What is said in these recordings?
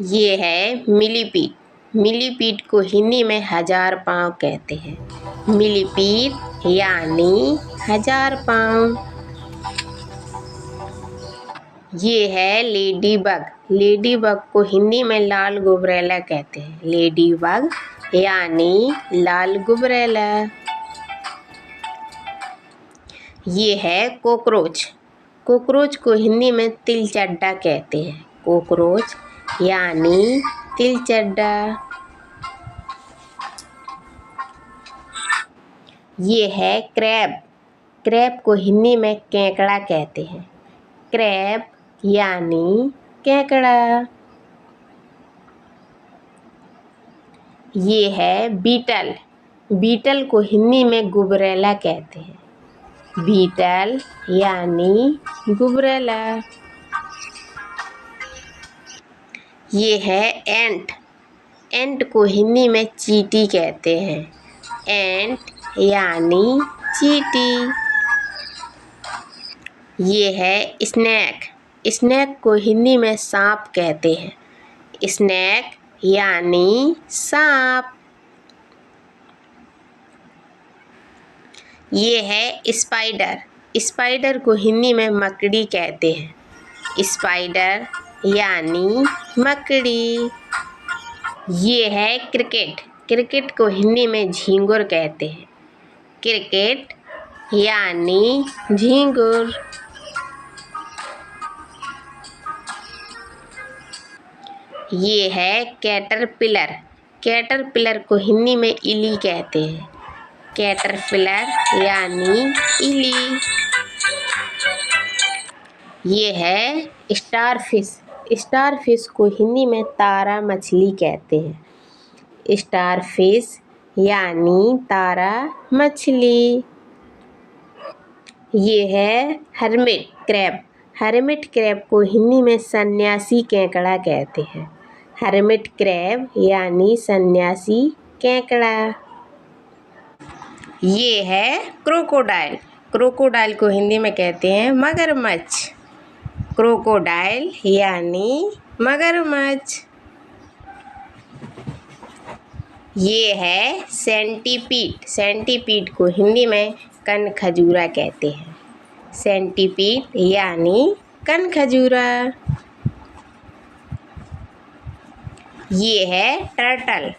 ये है मिलीपीट। मिलीपीट को हिंदी में हजार पाँव कहते हैं। मिलीपीट यानी हजार पाँव। ये है लेडीबग। लेडीबग को हिंदी में लाल गुबरैला कहते हैं। लेडीबग यानी लाल गुबरैला। ये है कॉकरोच। कॉकरोच को हिंदी में तिलचट्टा कहते हैं। कॉकरोच यानी तिलचट्टा। ये है क्रैब। क्रैब को हिंदी में केकड़ा कहते हैं। क्रैब यानी केकड़ा। ये है बीटल। बीटल को हिंदी में गुबरैला कहते हैं। बीटल यानी गुबरैला। ये है एंट। एंट को हिंदी में चींटी कहते हैं। एंट यानी चींटी। ये है स्नेक। स्नेक को हिंदी में सांप कहते हैं। स्नेक यानी सांप। ये है स्पाइडर। स्पाइडर को हिंदी में मकड़ी कहते हैं। स्पाइडर यानी मकड़ी। ये है क्रिकेट। क्रिकेट को हिंदी में झींगुर कहते हैं। क्रिकेट यानी झींगुर। ये है कैटरपिलर। कैटरपिलर को हिंदी में इली कहते हैं। कैटरपिलर यानी इली। ये है स्टारफिश। स्टारफिश को हिंदी में तारा मछली कहते हैं। स्टारफिश यानी तारा मछली। ये है हर्मिट क्रैब। हर्मिट क्रैब को हिंदी में सन्यासी केकड़ा कहते हैं। हर्मिट क्रैब यानी सन्यासी केकड़ा। ये है क्रोकोडाइल। क्रोकोडाइल को हिंदी में कहते हैं मगरमच्छ। क्रोकोडाइल यानी मगरमच्छ। ये है सेंटीपीड। सेंटीपीड को हिंदी में कनखजूरा कहते हैं। सेंटीपीड यानी कनखजूरा। ये है टर्टल।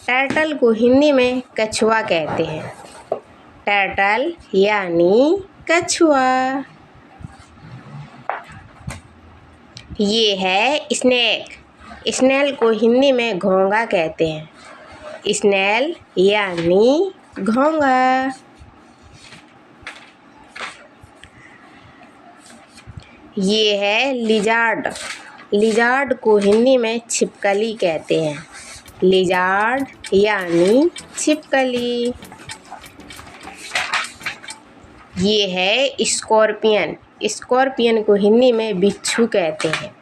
टर्टल को हिंदी में कछुआ कहते हैं। टर्टल यानी कछुआ। ये है स्नेक। स्नेल को हिंदी में घोंगा कहते हैं। स्नेल यानी घोंगा। ये है लिजार्ड। लिजार्ड को हिंदी में छिपकली कहते हैं। लिजार्ड यानी छिपकली। ये है स्कॉर्पियन। स्कॉर्पियन को हिंदी में बिच्छू कहते हैं।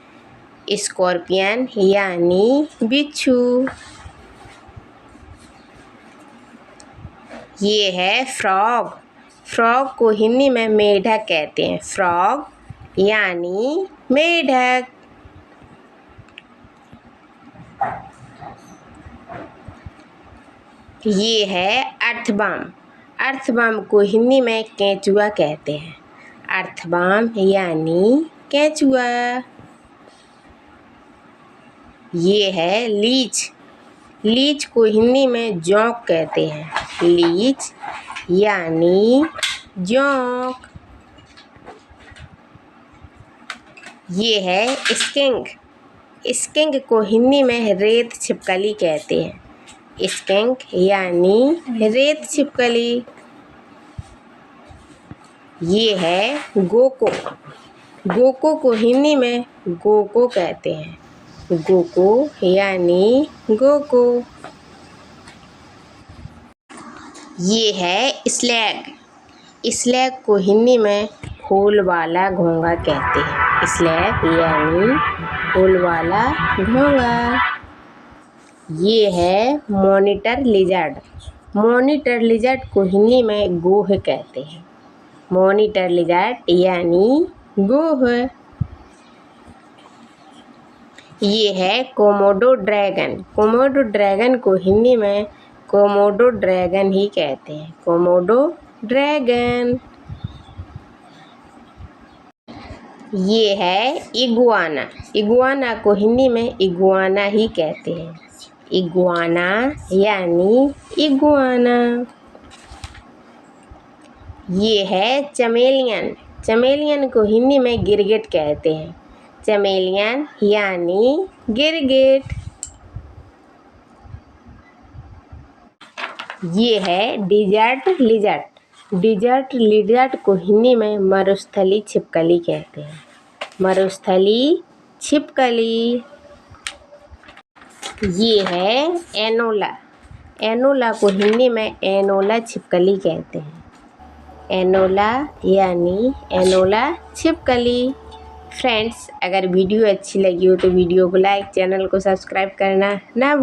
स्कॉर्पियन यानी बिच्छू। ये है फ्रॉग। फ्रॉग को हिंदी में मेढक कहते हैं। फ्रॉग यानी मेढक। ये है अर्थवर्म। अर्थवर्म को हिंदी में केंचुआ कहते हैं। अर्थवर्म यानी केंचुआ। ये है लीच। लीच को हिंदी में जोंक कहते हैं। लीच यानी जोंक। ये है स्किंक। स्किंक को हिंदी में रेत छिपकली कहते हैं। स्किंक यानी रेत छिपकली। ये है गोको। गोको को हिंदी में गोको कहते हैं। गोको यानी गोको। ये है स्लैग। स्लैग को हिंदी में फूल वाला घोंगा कहते हैं। स्लैग यानी फूल वाला घोंगा। ये है मॉनिटर लिजर्ड। मॉनिटर लिजर्ड को हिंदी में गोह कहते हैं। मॉनिटर लिजर्ड यानी गोह। ये है कोमोडो ड्रैगन। कोमोडो ड्रैगन को हिंदी में कोमोडो ड्रैगन ही कहते हैं, कोमोडो ड्रैगन। ये है इगुआना। इगुआना को हिंदी में इगुआना ही कहते हैं, इगुआना यानी इगुआना। ये है चमेलियन। चमेलियन को हिंदी में गिरगिट कहते हैं, चमेलियन यानी गिरगिट। ये है डिजर्ट लिजर्ट। डिजर्ट लिजर्ट को हिंदी में मरुस्थली छिपकली कहते हैं, मरुस्थली छिपकली। ये है एनोला। एनोला को हिंदी में एनोला छिपकली कहते हैं, एनोला यानी एनोला छिपकली। फ्रेंड्स, अगर वीडियो अच्छी लगी हो तो वीडियो को लाइक, चैनल को सब्सक्राइब करना ना भूलें।